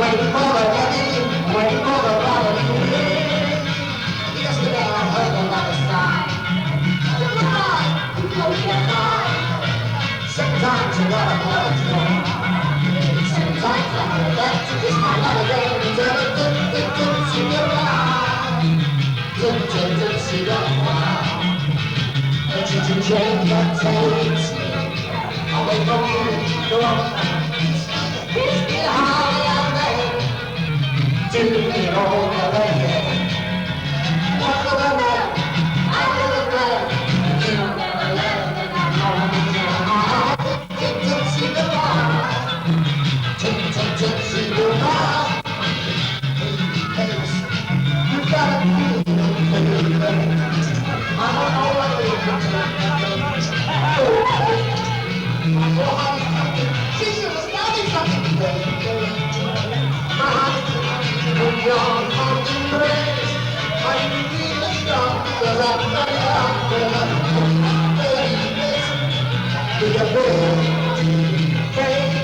waiting for the wedding, waiting for the wedding. Yesterday I heard another sigh. Goodbye, goodbye. Sometimes you gotta close the door. Sometimes I forget to kiss my love again. See you around. See you around. But you can change your taste. I'll wait for you to go on. Kiss me hard and late. Do me all the way. Walk the way, I do the way. You never left and I know you are. See the bar. See the bar. You gotta feel it. I don't know what it is. She should have started something today. My heart is young, mountain race. I feel the strong, because I'm not young, but I'm baby. With a baby, there's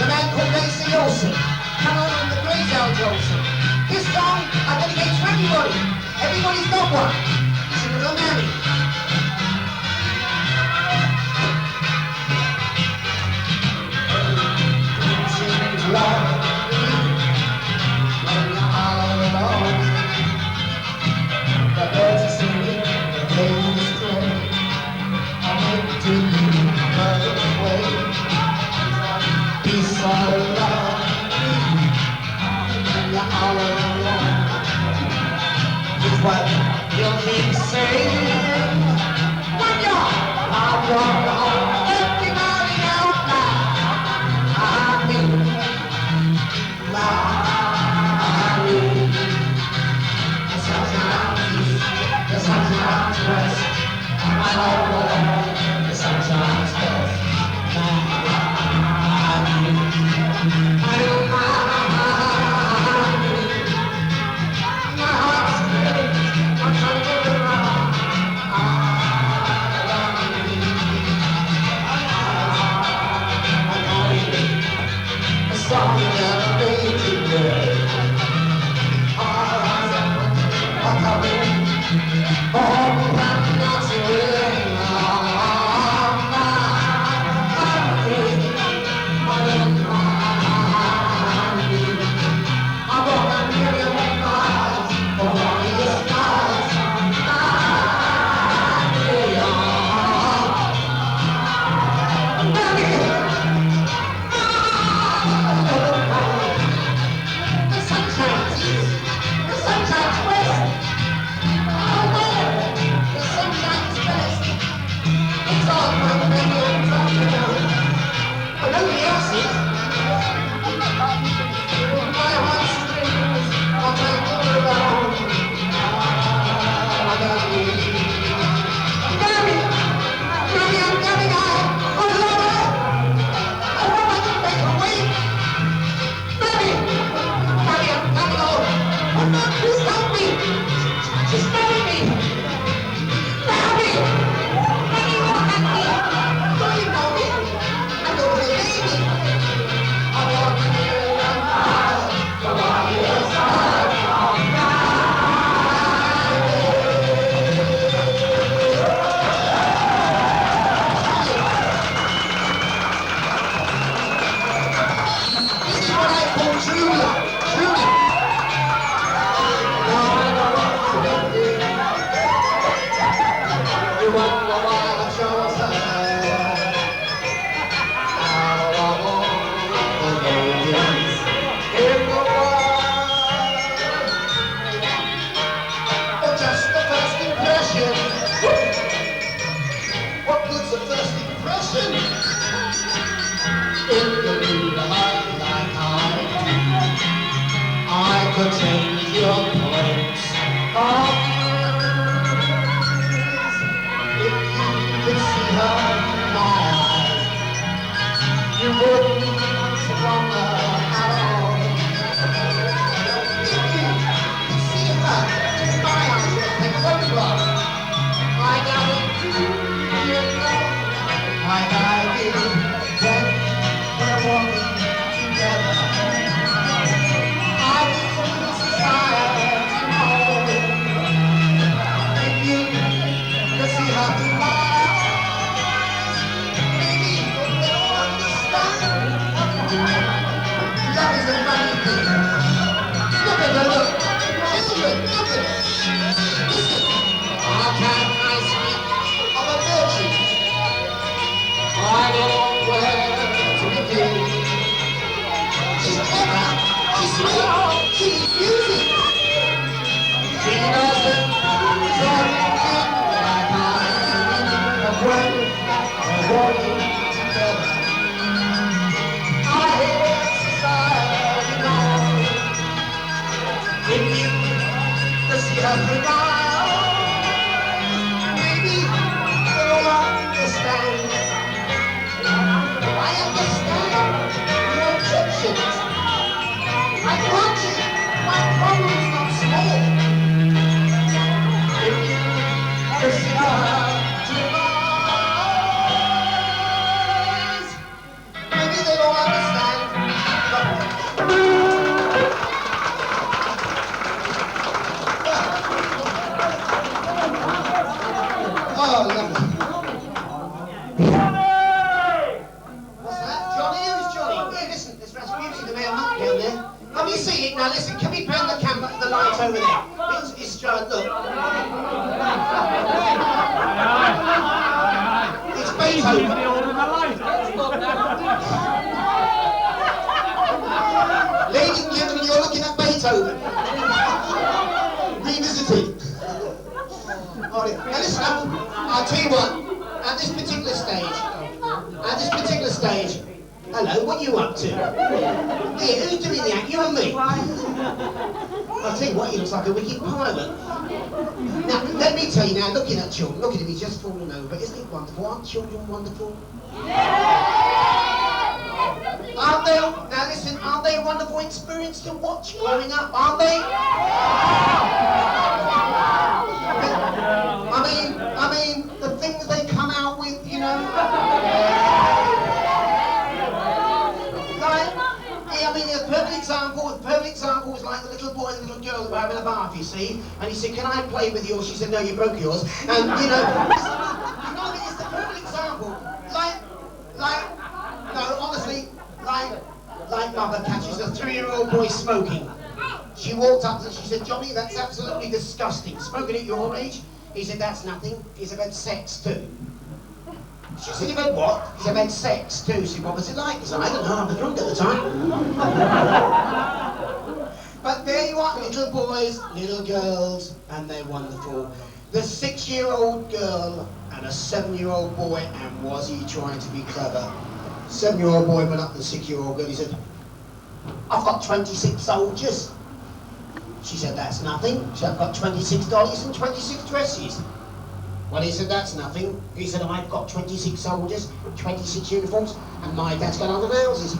a man called Lacy Olsen. Come on the Great Al Jolson. This song I dedicate to everybody. Everybody's got one. She was a nanny. Seems love when you're all alone. The birds are singing, the days are straight. I make to you further away. Peace of love when you're all alone. It's what you'll keep saying when you're out alone. Everybody out loud. I need the sun's around you, the sun's around us. I know the sun's around us. I could change your place if you could see her in my eyes. You wouldn't wonder at all. If you could see her in my eyes, you'd take a photograph. I guarantee you know, like I did. now listen, can we pan the camera, the light over there? It's look. It's Beethoven. Ladies and gentlemen, you're looking at Beethoven. Revisited. Now listen, I'll tell you what, at this particular stage, hello, what are you up to? Here, who's doing the act? You and me? I'll tell you what, he looks like a wicked pilot. Now, let me tell you now, looking at children, look at him, he's just fallen over. Isn't it wonderful? Aren't children wonderful? Aren't they? Now listen, aren't they a wonderful experience to watch growing up? Aren't they? I mean, the things they come out with, you know. I mean, a perfect example was like the little boy and the little girl that were having a bath, you see, and he said, can I play with yours? She said, no, you broke yours. And, you know, it's the perfect example. Like mother catches a 3-year-old boy smoking. She walked up and she said, Johnny, that's absolutely disgusting. Smoking at your age? He said, that's nothing. He said, about sex too. She said, you've had what? He said, I've had sex too. She said, what was it like? He said, I don't know, I was drunk at the time. But there you are, little boys, little girls, and they're wonderful. The 6-year-old girl and a 7-year-old boy, and was he trying to be clever? 7-year-old boy went up to the 6-year-old girl, he said, I've got 26 soldiers. She said, that's nothing. She said, I've got 26 dollies and 26 dresses. Well, he said, that's nothing. He said, I've got 26 soldiers, 26 uniforms, and my dad's got 100 houses.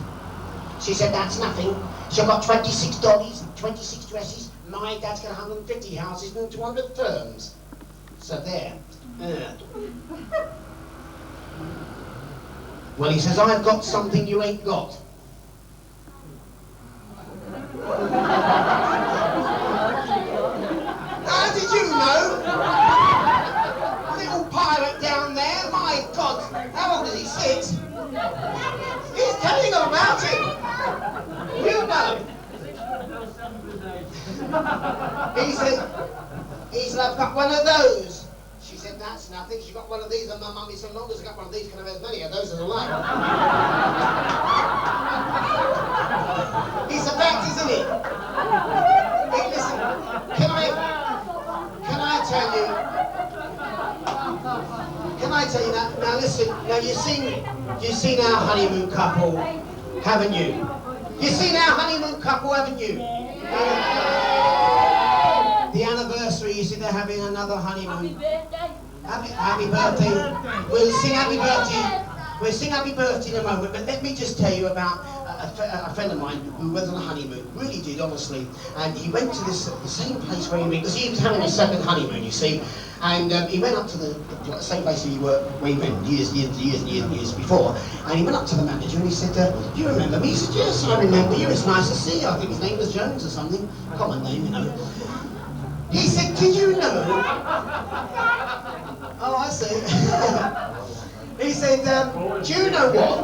She said, that's nothing. She said, I've got 26 dollies, 26 dresses, my dad's got 150 houses and 200 firms. So there. Well, he says, I've got something you ain't got. How did you know? Little pirate down there, my God, how old is he, 6? He's telling her about it. You know. He said, I've got one of those. She said, that's nothing. She got one of these, and my mummy said, long as I got one of these, can I have as many of those as I like? It's a fact, isn't it? Hey, listen, can I tell you that? Now listen, now you've seen our honeymoon couple, haven't you? You've seen our honeymoon couple, haven't you? The anniversary, you see they're having another honeymoon. Happy birthday. We'll sing happy birthday. We'll sing happy birthday in a moment, but let me just tell you about a friend of mine who went on a honeymoon, really did, honestly, and he went to the same place where he went, because he was having a second honeymoon, you see, and he went up to the same place where he went years before, and he went up to the manager and he said, do you remember me? He said, yes, I remember you, it's nice to see you. I think his name was Jones or something, common name, you know. He said, did you know? Oh, I see. He said, do you know what?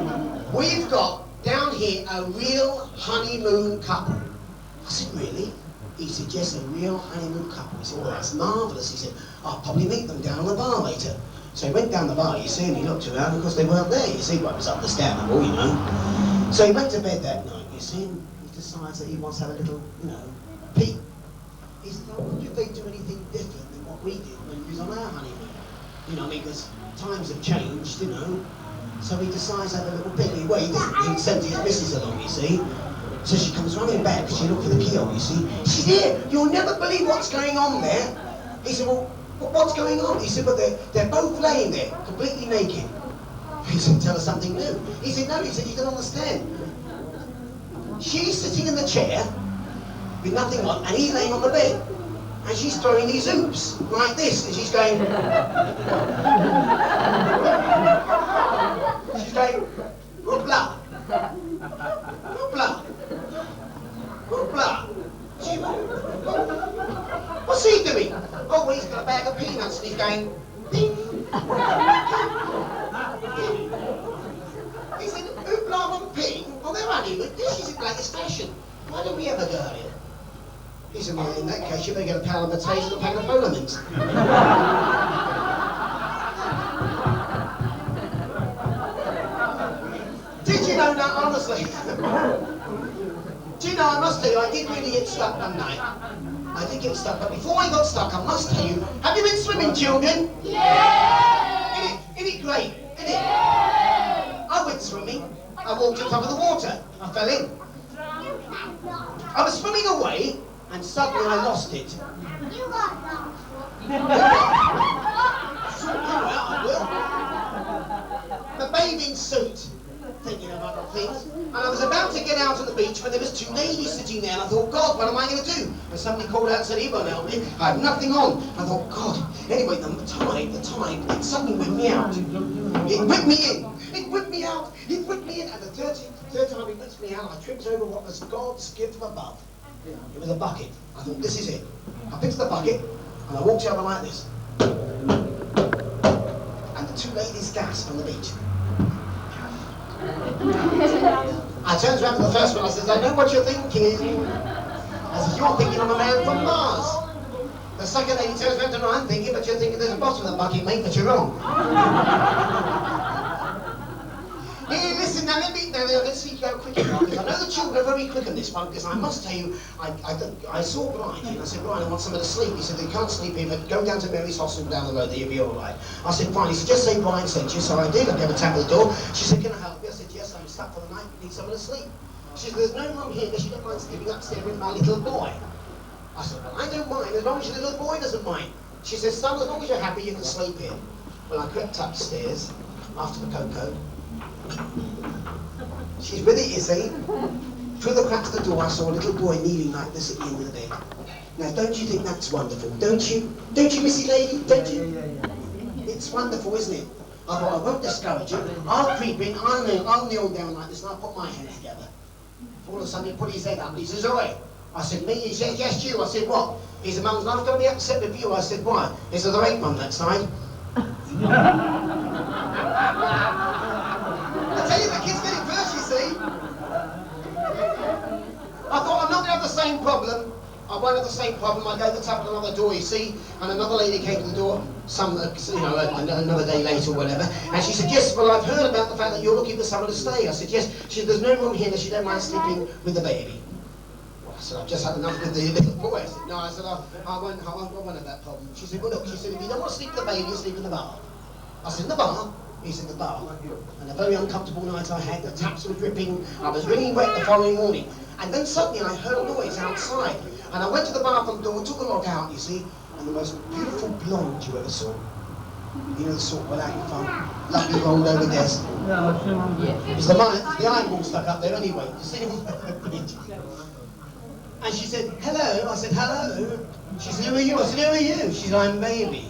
We've got down here a real honeymoon couple. I said, really? He said, yes, a real honeymoon couple. He said, well, that's marvellous. He said, I'll probably meet them down the bar later. So he went down the bar, you see, and he looked around, because they weren't there, you see, well, it was understandable, you know. So he went to bed that night, you see, and he decides that he wants to have a little, you know, peek. He said, I wonder if they do anything different than what we did when we was on our honeymoon. You know, I mean, because times have changed, you know. So he decides to have a little peek. Well, he sent his missus along, you see. So she comes running back, she looked for the keyhole, you see. She's here, you'll never believe what's going on there. He said, well, what's going on? He said, well, they're both laying there, completely naked. He said, tell us something new. He said, no, he said, you don't understand. She's sitting in the chair, with nothing on, and he's laying on the bed. And she's throwing these hoops, like this, and she's going... she's going, hoopla, hoopla, hoopla. What's he doing? Oh, well, he's got a bag of peanuts, and he's going, ding. He said, hoopla and ping? Oh, they're honeymoon. This is the latest fashion. Why don't we ever go here? He said, well, in that case, you better get a pound of potatoes and a packet of Polamins. Did you know that, honestly? Do you know, I must tell you, I did really get stuck one night. I did get stuck, but before I got stuck, I must tell you, have you been swimming, children? Yeah! Isn't it great? Isn't it? Yeah! I went swimming. I walked on top of the water. I fell in. I was swimming away, and suddenly I lost it. You got lost. The bathing suit, thinking of other things, and I was about to get out on the beach when there was two ladies sitting there, and I thought, God, what am I going to do? And somebody called out and said, he won't help me. I had nothing on. I thought, God. Anyway, the tide, it suddenly whipped me out. It whipped me in. It whipped me out. It whipped me in. And the third time it whipped me out, I tripped over what was God's gift from above. It was a bucket. I thought, this is it. I picked the bucket, and I walked over like this. And the two ladies gasped on the beach. I turned around to the first one, I said, I know what you're thinking. I said, you're thinking I'm a man from Mars. The second lady turns around to me, I'm thinking, but you're thinking there's a bottom of the bucket, mate, but you're wrong. Hey, listen, now let's see how quick you are, because I know the children are very quick on this one, because I must tell you, I saw Brian, and I said, Brian, I want somewhere to sleep. He said, you can't sleep here, but go down to Mary's Hospital down the road, there, you'll be all right. I said, fine. He said, just say Brian sent you. So I did. I gave a tap at the door. She said, can I help you? I said, yes, I'm stuck for the night, need somewhere to sleep. She said, there's no room here, but she don't mind sleeping upstairs with my little boy. I said, well, I don't mind, as long as your little boy doesn't mind. She said, son, as long as you're happy, you can sleep here. Well, I crept upstairs, after the cocoa. She's with it, you see. Through the cracks of the door, I saw a little boy kneeling like this at the end of the bed. Now, don't you think that's wonderful? Don't you? Don't you, missy lady? Don't you? It's wonderful, isn't it? I thought, I won't discourage you. I'll creep in, I'll kneel down like this, and I'll put my hands together. All of a sudden, he put his head up, and he says, oi. I said, me? He said, yes, you. I said, what? He said, Mum's not going to be upset with you. I said, why? He said, there ain't one that side. I tell you, the kids get it first, you see. I thought, I'm not going to have the same problem. I won't have the same problem. I go to tap on another door, you see, and another lady came to the door, another day later or whatever, and she said, yes, well, I've heard about the fact that you're looking for somewhere to stay. I said, yes. She said, there's no room here that she don't mind sleeping with the baby. Well, I said, I've just had enough with the little boy. I said, no, I said, I won't have that problem. She said, well, look, she said, if you don't want to sleep with the baby, you sleep in the bar. I said, in the bar? He said, the bar. And a very uncomfortable night I had. The taps were dripping. I was really wet the following morning. And then suddenly I heard a noise outside. And I went to the bathroom door, took the lock out, you see, and the most beautiful blonde you ever saw. You know the sort without your phone. Lovely rolled over desk. It was the eyeball stuck up there anyway. You see? And she said, hello. I said, hello. She said, who are you? I said, who are you? She said, I'm Baby.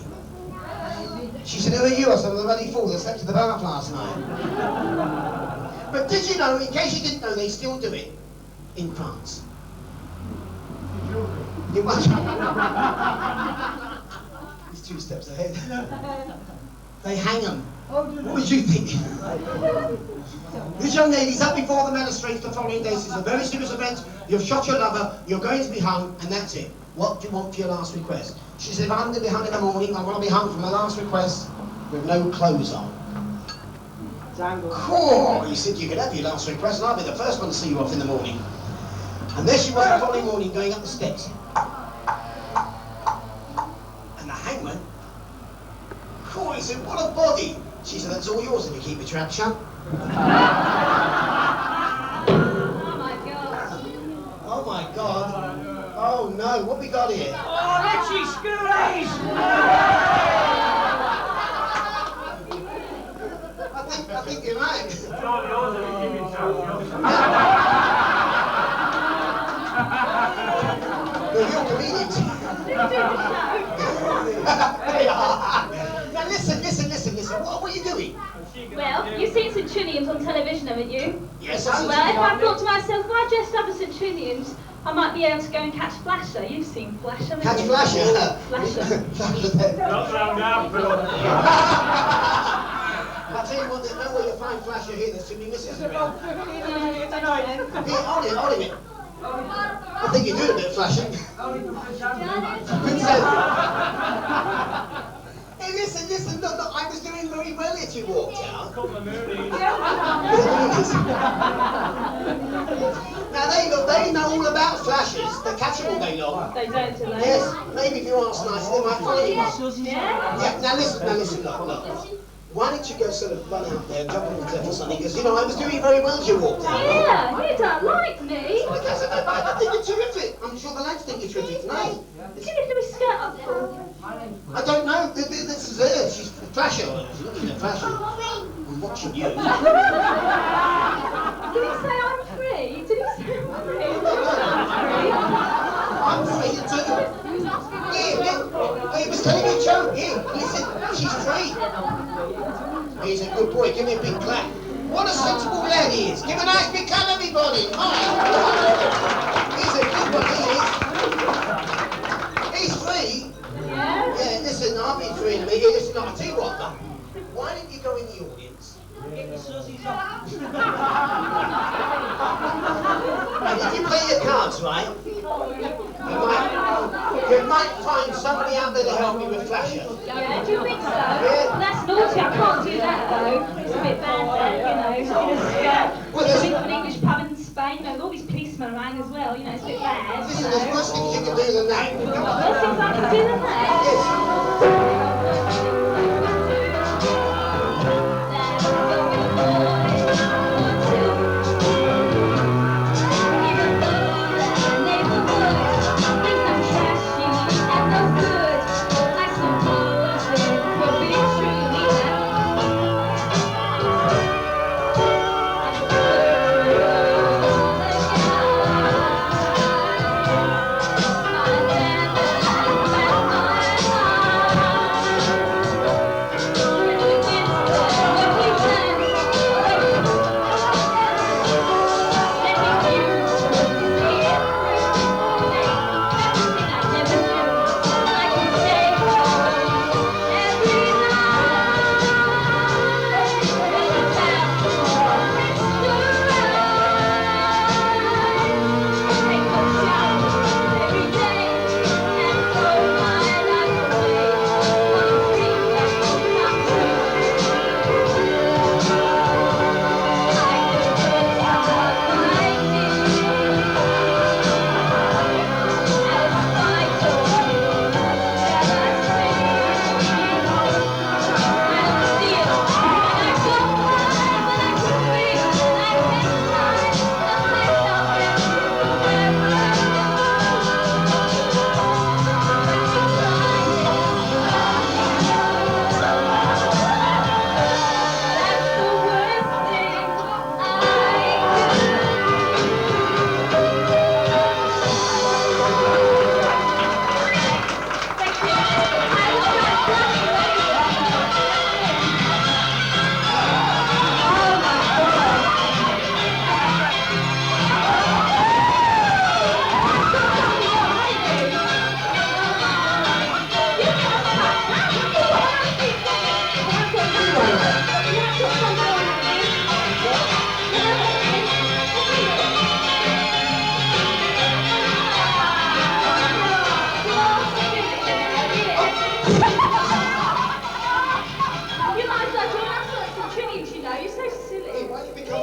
She said, who are you? I said, I'm the bloody fool that slept in the bath last night. But did you know, in case you didn't know, they still do it in France. You must. He's 2 steps ahead. They hang them. What did you think? This young lady's up before the magistrates the following day. This is a very serious offence. You've shot your lover. You're going to be hung, and that's it. What do you want for your last request? She said, if I'm going to be hung in the morning, I want to be hung for my last request with no clothes on. Cool. He said, you can have your last request, and I'll be the first one to see you off in the morning. And there she was the following morning going up the steps. And the hangman, cool, he said, what a body. She said, that's all yours if you keep your trap shut. Oh my God. Oh my God. Oh no, what we got here? Oh, Richie Schoolies! I think you're right. Well, you're comedians. Now listen. What are you doing? Well, you've seen Centurions on television, haven't you? Yes, I've seen Well, if I thought to myself, if I dressed up as Centurions, I might be able to go and catch Flasher. You've seen Flasher, haven't Catch you? Flasher? Flasher. Not round now, Phil. I'll tell you what, there's no way you'll find Flasher here. There's too many misses around. I know. Here, hold it. I think you're doing a bit of flashing. Hey, listen, look, I was doing very well as you walked out. Now they know all about flashes. They catch them all day long. They don't, do they? Yes, maybe if you ask nicely, they might find you one. Yeah? Yeah, now listen, look. Why don't you go sort of run out there and jump on the cliff or something? Because, I was doing very well as you walked out. Yeah, you don't like me. I think you're terrific. I'm sure the lads think you're terrific tonight. Did you lift my skirt up for? I don't know. This is her. She's flashing. She's looking at fashion. I'm watching you. Did he say I'm free? Did he say I'm free? I'm free too. He was telling me a joke. Here, listen, she's free. He's a good boy. Give me a big clap. What a sensible lad he is. Give a nice big clap, everybody. He's a good one, he is. He's free. Yeah? Yeah, listen, I'll be free in a minute. Listen, I'll tell you what, though. Why don't you go in the audience? And if you play your cards right, you might find somebody out there to help me with Flasher. Yeah, do you think so? Yeah. That's naughty, I can't do that though. It's a bit bad there, in a skirt. Well, It's an English pub in Spain, with all these policemen around as well, it's a bit bad. Listen, there's worse things you can do than that. Worse things I can do than that? Yes.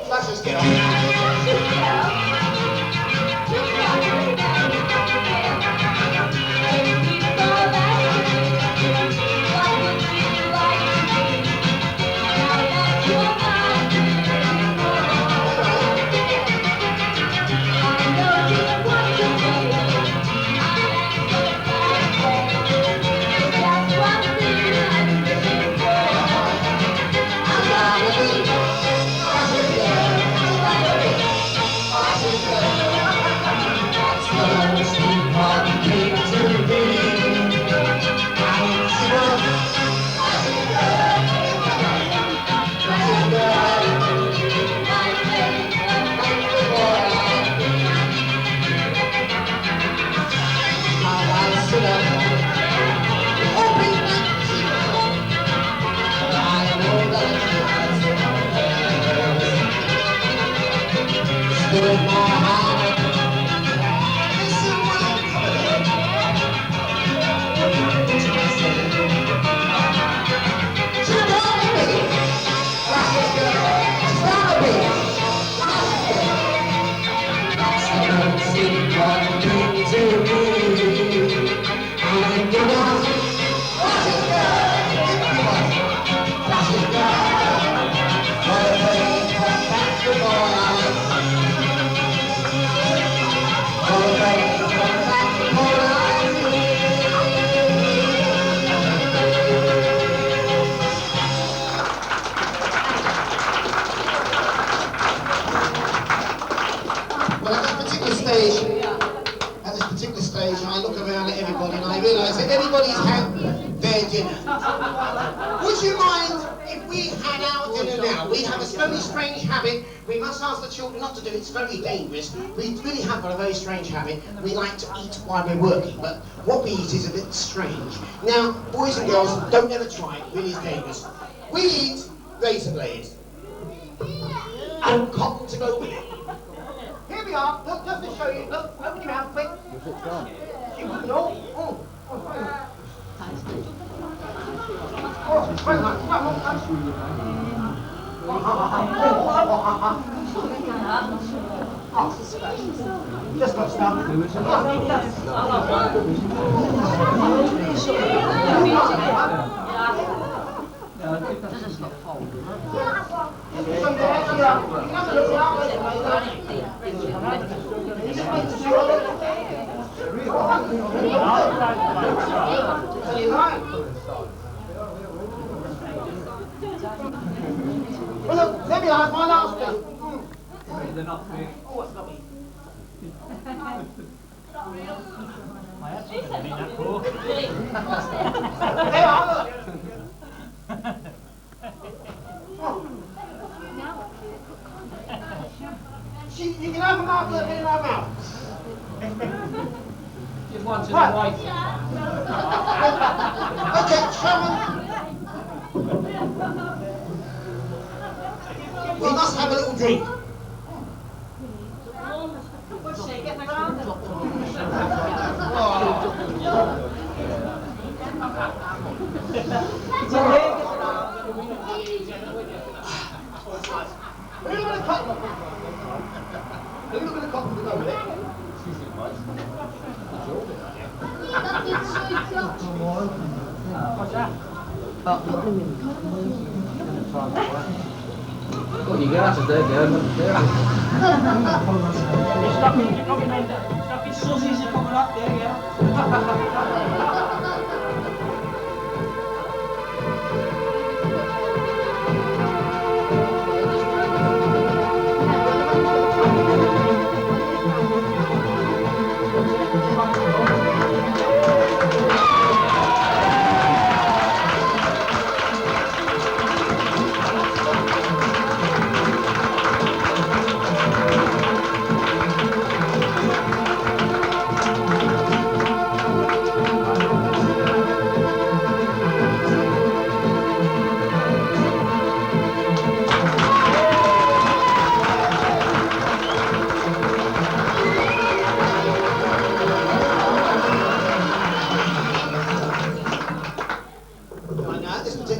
Flashers, get on. dinner. Would you mind if we had our dinner now? We have a very strange habit. We must ask the children not to do it. It's very dangerous. We really have got a very strange habit. We like to eat while we're working, but what we eat is a bit strange. Now, boys and girls, don't ever try it. It really is dangerous. We eat razor blades and cotton to go with it. Here we are. Look, just to show you. Look, open your mouth, quick. She wouldn't know. Just got stuff. Well, look, there we are, my last bit. They're not big. Oh, it's got me. I actually didn't mean that pork. There are, look. You can have a mouth a little bit in our mouth. Just one to the right. Okay, Sharon. We must have a little drink. A little bit of cotton. A little bit of cotton to go with it. What's that? What you got to do, girl? You're stuffing sausages are coming up there, yeah?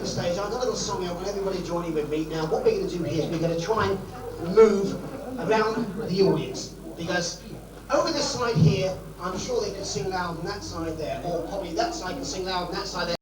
Stage. I've got a little song here. I want everybody joining with me. Now, what we're going to do here is we're going to try and move around the audience, because over this side here, I'm sure they can sing loud on that side there, or probably that side can sing loud on that side there.